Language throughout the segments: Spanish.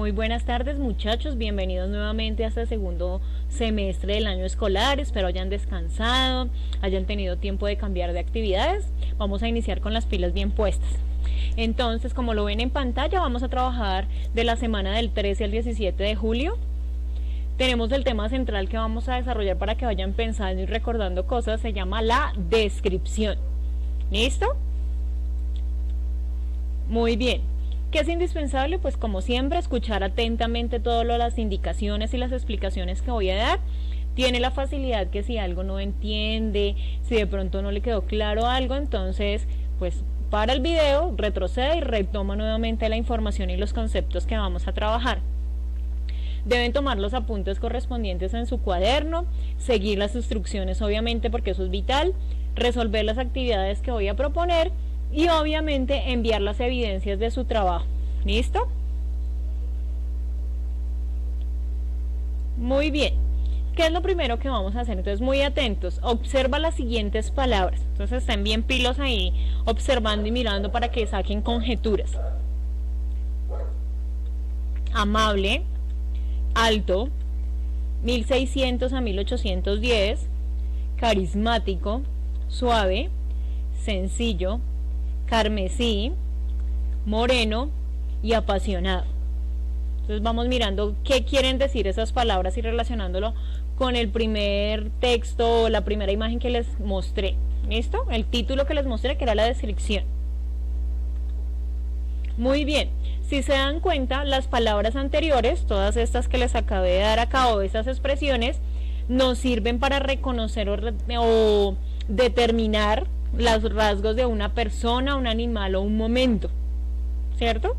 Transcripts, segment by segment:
Muy buenas tardes, muchachos, bienvenidos nuevamente a este segundo semestre del año escolar. Espero hayan descansado, hayan tenido tiempo de cambiar de actividades. Vamos a iniciar con las pilas bien puestas. Entonces, como lo ven en pantalla, vamos a trabajar de la semana del 13 al 17 de julio. Tenemos el tema central que vamos a desarrollar para que vayan pensando y recordando cosas, se llama la descripción. ¿Listo? Muy bien. ¿Qué es indispensable? Pues como siempre, escuchar atentamente todas las indicaciones y las explicaciones que voy a dar. Tiene la facilidad que si algo no entiende, si de pronto no le quedó claro algo, entonces pues para el video, retrocede y retoma nuevamente la información y los conceptos que vamos a trabajar. Deben tomar los apuntes correspondientes en su cuaderno, seguir las instrucciones obviamente porque eso es vital, resolver las actividades que voy a proponer y obviamente enviar las evidencias de su trabajo. ¿Listo? Muy bien. ¿Qué es lo primero que vamos a hacer? Entonces, muy atentos. Observa las siguientes palabras. Entonces, estén bien pilos ahí, observando y mirando para que saquen conjeturas. Amable, alto, 1600 a 1810, carismático, suave, sencillo, carmesí, moreno y apasionado. Entonces vamos mirando qué quieren decir esas palabras y relacionándolo con el primer texto o la primera imagen que les mostré. ¿Listo? El título que les mostré, que era la descripción. Muy bien. Si se dan cuenta, las palabras anteriores, todas estas que les acabé de dar a cabo, estas expresiones, nos sirven para reconocer o determinar los rasgos de una persona, un animal o un momento, ¿cierto?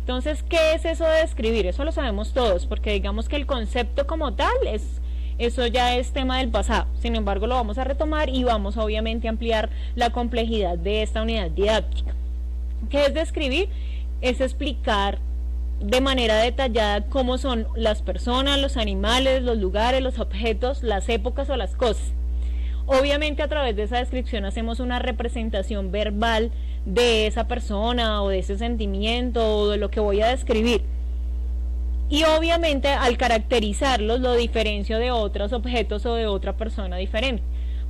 Entonces, ¿qué es eso de describir? Eso lo sabemos todos, porque digamos que el concepto como tal, eso ya es tema del pasado. Sin embargo, lo vamos a retomar y vamos obviamente a ampliar la complejidad de esta unidad didáctica. ¿Qué es describir? Es explicar de manera detallada cómo son las personas, los animales, los lugares, los objetos, las épocas o las cosas. Obviamente a través de esa descripción hacemos una representación verbal de esa persona o de ese sentimiento o de lo que voy a describir. Y obviamente al caracterizarlos lo diferencio de otros objetos o de otra persona diferente.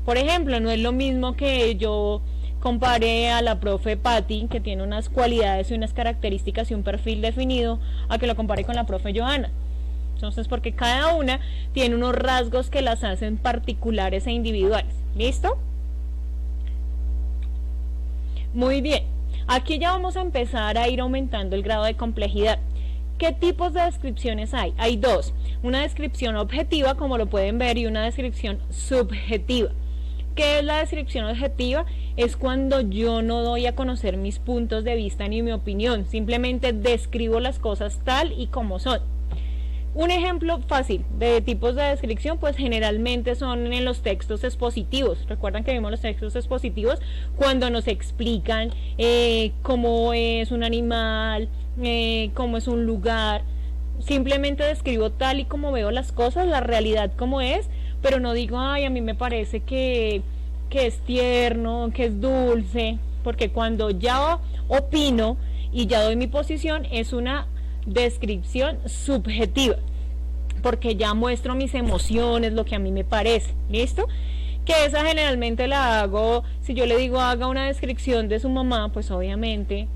Por ejemplo, no es lo mismo que yo compare a la profe Patti, que tiene unas cualidades y unas características y un perfil definido, a que lo compare con la profe Johanna. Entonces, porque cada una tiene unos rasgos que las hacen particulares e individuales. ¿Listo? Muy bien. Aquí ya vamos a empezar a ir aumentando el grado de complejidad. ¿Qué tipos de descripciones hay? Hay dos. Una descripción objetiva, como lo pueden ver, y una descripción subjetiva. ¿Qué es la descripción objetiva? Es cuando yo no doy a conocer mis puntos de vista ni mi opinión. Simplemente describo las cosas tal y como son. Un ejemplo fácil de tipos de descripción, pues generalmente son en los textos expositivos. Recuerdan que vimos los textos expositivos cuando nos explican cómo es un animal, cómo es un lugar. Simplemente describo tal y como veo las cosas, la realidad como es, pero no digo, ay, a mí me parece que es tierno, que es dulce, porque cuando ya opino y ya doy mi posición es una descripción subjetiva, porque ya muestro mis emociones, lo que a mí me parece. ¿Listo? Que esa generalmente la hago, si yo le digo haga una descripción de su mamá, pues obviamente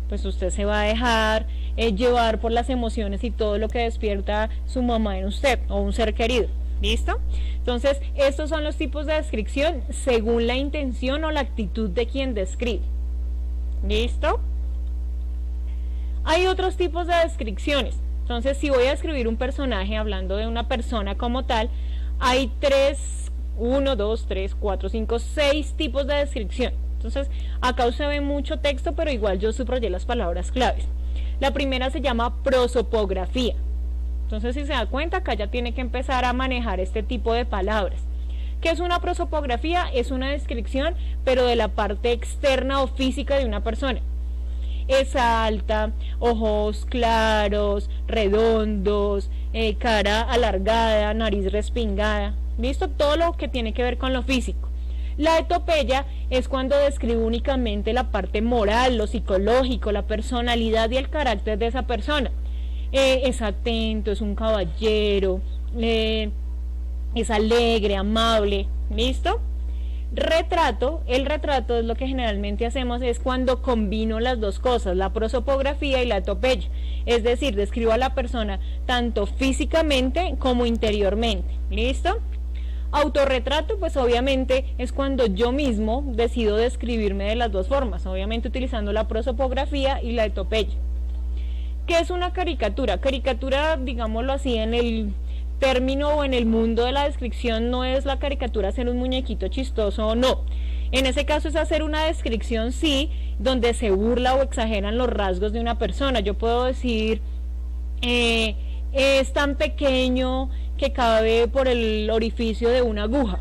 pues usted se va a dejar llevar por las emociones y todo lo que despierta su mamá en usted o un ser querido. ¿Listo? Entonces estos son los tipos de descripción según la intención o la actitud de quien describe. ¿Listo? Hay otros tipos de descripciones. Entonces, si voy a describir un personaje, hablando de una persona como tal, hay 6 tipos de descripción. Entonces, acá usted ve mucho texto, pero igual yo subrayé las palabras claves. La primera se llama prosopografía. Entonces, si se da cuenta, acá ya tiene que empezar a manejar este tipo de palabras. ¿Qué es una prosopografía? Es una descripción, pero de la parte externa o física de una persona. Es alta, ojos claros, redondos, cara alargada, nariz respingada. ¿Listo? Todo lo que tiene que ver con lo físico. La etopeya es cuando describe únicamente la parte moral, lo psicológico, la personalidad y el carácter de esa persona. es atento, es un caballero, es alegre, amable, ¿listo? Retrato, el retrato es lo que generalmente hacemos, es cuando combino las dos cosas, la prosopografía y la etopeya, es decir, describo a la persona tanto físicamente como interiormente, ¿listo? Autorretrato, pues obviamente es cuando yo mismo decido describirme de las dos formas, obviamente utilizando la prosopografía y la etopeya. ¿Qué es una caricatura? Caricatura, digámoslo así, en el término o en el mundo de la descripción, no es la caricatura hacer un muñequito chistoso o no. En ese caso es hacer una descripción, sí, donde se burla o exageran los rasgos de una persona. Yo puedo decir, es tan pequeño que cabe por el orificio de una aguja.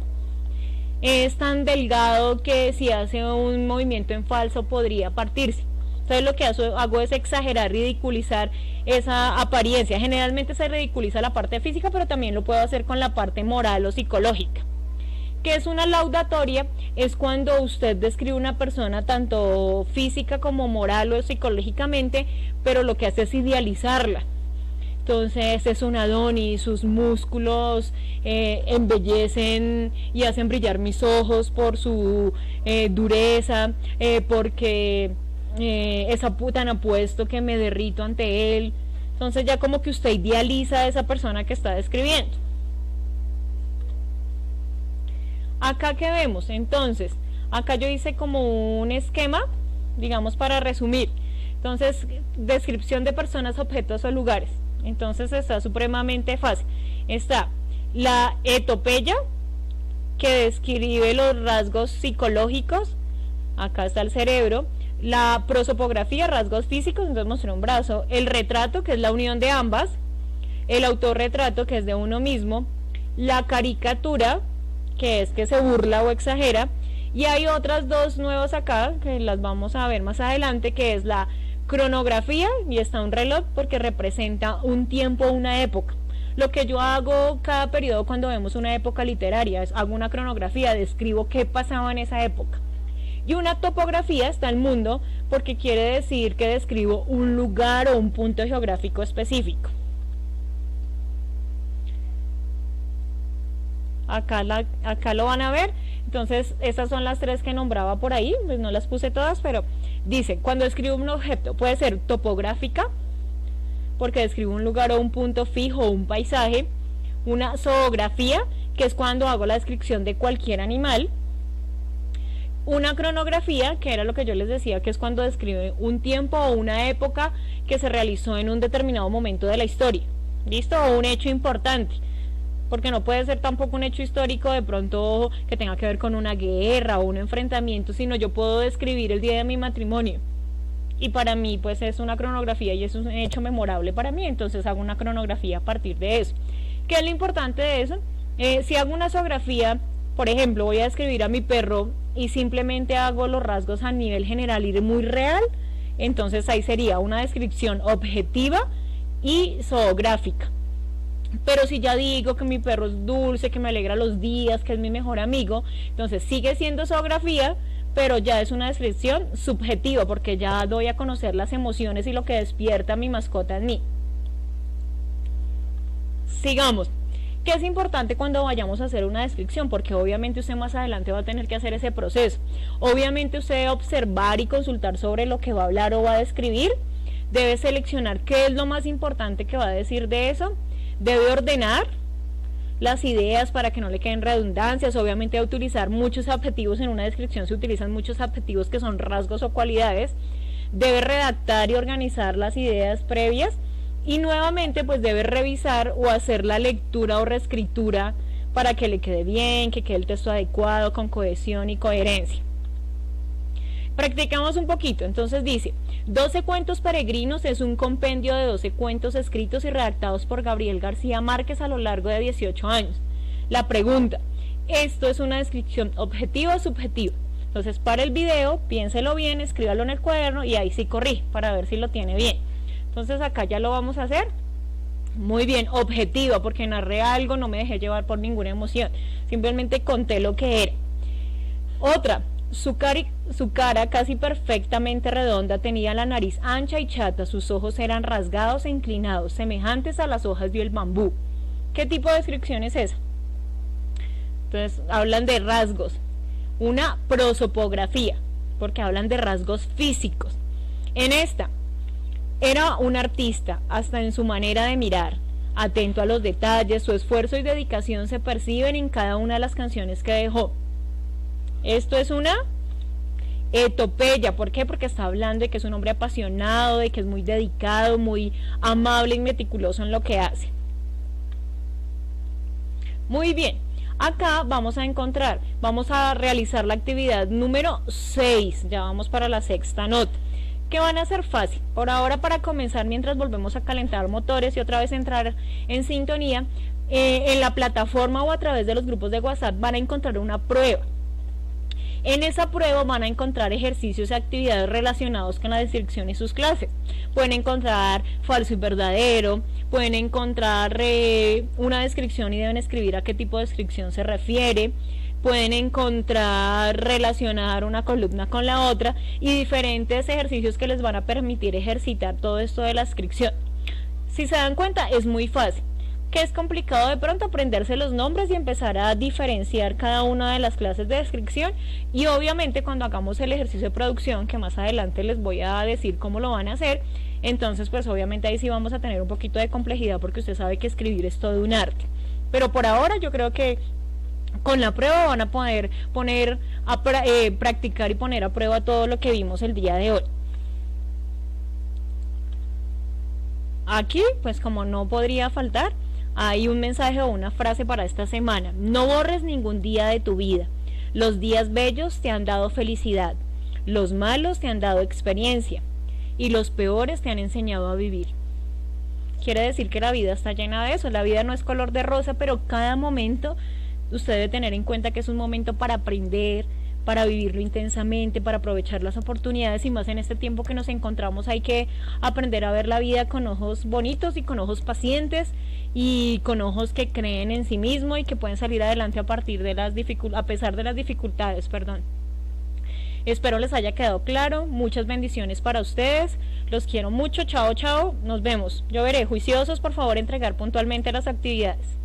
Es tan delgado que si hace un movimiento en falso podría partirse. Entonces lo que hago es exagerar, ridiculizar esa apariencia. Generalmente se ridiculiza la parte física, pero también lo puedo hacer con la parte moral o psicológica. ¿Qué es una laudatoria? Es cuando usted describe una persona tanto física como moral o psicológicamente, pero lo que hace es idealizarla. Entonces es un Adonis, sus músculos embellecen y hacen brillar mis ojos por su dureza, porque es tan apuesto que me derrito ante él. Entonces ya como que usted idealiza a esa persona que está describiendo. Acá que vemos, entonces, acá yo hice como un esquema, digamos para resumir. Entonces, descripción de personas, objetos o lugares. Entonces está supremamente fácil. Está la etopeya, que describe los rasgos psicológicos. Acá está el cerebro. La prosopografía, rasgos físicos, entonces mostré un brazo. El retrato, que es la unión de ambas. El autorretrato, que es de uno mismo. La caricatura, que es que se burla o exagera. Y hay otras dos nuevas acá, que las vamos a ver más adelante, que es la cronografía, y está un reloj porque representa un tiempo, una época. Lo que yo hago cada periodo cuando vemos una época literaria es hago una cronografía, describo qué pasaba en esa época. Y una topografía está el mundo porque quiere decir que describo un lugar o un punto geográfico específico. Acá lo van a ver. Entonces estas son las tres que nombraba por ahí, pues no las puse todas, pero dice, cuando escribo un objeto puede ser topográfica, porque describo un lugar o un punto fijo o un paisaje. Una zoografía, que es cuando hago la descripción de cualquier animal. Una cronografía, que era lo que yo les decía, que es cuando describe un tiempo o una época que se realizó en un determinado momento de la historia, ¿listo? O un hecho importante, porque no puede ser tampoco un hecho histórico de pronto que tenga que ver con una guerra o un enfrentamiento, sino yo puedo describir el día de mi matrimonio, y para mí pues es una cronografía y es un hecho memorable para mí, entonces hago una cronografía a partir de eso. ¿Qué es lo importante de eso? Si hago una zoografía, por ejemplo, voy a describir a mi perro y simplemente hago los rasgos a nivel general y de muy real, entonces ahí sería una descripción objetiva y zoográfica. Pero si ya digo que mi perro es dulce, que me alegra los días, que es mi mejor amigo, entonces sigue siendo zoografía, pero ya es una descripción subjetiva, porque ya doy a conocer las emociones y lo que despierta mi mascota en mí. Sigamos. ¿Qué es importante cuando vayamos a hacer una descripción? Porque obviamente usted más adelante va a tener que hacer ese proceso. Obviamente usted debe observar y consultar sobre lo que va a hablar o va a describir. Debe seleccionar qué es lo más importante que va a decir de eso. Debe ordenar las ideas para que no le queden redundancias. Obviamente debe utilizar muchos adjetivos. En una descripción se utilizan muchos adjetivos que son rasgos o cualidades. Debe redactar y organizar las ideas previas. Y nuevamente pues debe revisar o hacer la lectura o reescritura para que le quede bien, que quede el texto adecuado, con cohesión y coherencia. Practicamos un poquito. Entonces dice, 12 cuentos peregrinos es un compendio de 12 cuentos escritos y redactados por Gabriel García Márquez a lo largo de 18 años. La pregunta, ¿esto es una descripción objetiva o subjetiva? Entonces para el video, piénselo bien, escríbalo en el cuaderno y ahí sí corrige para ver si lo tiene bien. Entonces acá ya lo vamos a hacer. Muy bien, objetiva, porque narré algo, no me dejé llevar por ninguna emoción, simplemente conté lo que era. Otra, Su cara casi perfectamente redonda tenía la nariz ancha y chata, sus ojos eran rasgados e inclinados, semejantes a las hojas del bambú. ¿Qué tipo de descripción es esa? Entonces hablan de rasgos. Una prosopografía, porque hablan de rasgos físicos. En esta, era un artista, hasta en su manera de mirar, atento a los detalles, su esfuerzo y dedicación se perciben en cada una de las canciones que dejó. Esto es una etopeya. ¿Por qué? Porque está hablando de que es un hombre apasionado, de que es muy dedicado, muy amable y meticuloso en lo que hace. Muy bien, acá vamos a realizar la actividad número 6, ya vamos para la sexta nota, que van a ser fácil. Por ahora, para comenzar, mientras volvemos a calentar motores y otra vez entrar en sintonía, en la plataforma o a través de los grupos de WhatsApp van a encontrar una prueba. En esa prueba van a encontrar ejercicios y actividades relacionados con la descripción y sus clases. Pueden encontrar falso y verdadero, pueden encontrar una descripción y deben escribir a qué tipo de descripción se refiere, pueden encontrar relacionar una columna con la otra y diferentes ejercicios que les van a permitir ejercitar todo esto de la descripción. Si se dan cuenta, es muy fácil. Que es complicado de pronto aprenderse los nombres y empezar a diferenciar cada una de las clases de descripción, y obviamente cuando hagamos el ejercicio de producción, que más adelante les voy a decir cómo lo van a hacer, entonces pues obviamente ahí sí vamos a tener un poquito de complejidad, porque usted sabe que escribir es todo un arte. Pero por ahora yo creo que con la prueba van a poder practicar y poner a prueba todo lo que vimos el día de hoy. Aquí, pues como no podría faltar, hay un mensaje o una frase para esta semana. No borres ningún día de tu vida. Los días bellos te han dado felicidad, los malos te han dado experiencia y los peores te han enseñado a vivir. Quiere decir que la vida está llena de eso. La vida no es color de rosa, pero cada momento usted debe tener en cuenta que es un momento para aprender, para vivirlo intensamente, para aprovechar las oportunidades, y más en este tiempo que nos encontramos hay que aprender a ver la vida con ojos bonitos y con ojos pacientes y con ojos que creen en sí mismo y que pueden salir adelante a pesar de las dificultades, Espero les haya quedado claro. Muchas bendiciones para ustedes. Los quiero mucho. Chao, chao. Nos vemos. Yo veré. Juiciosos, por favor, entregar puntualmente las actividades.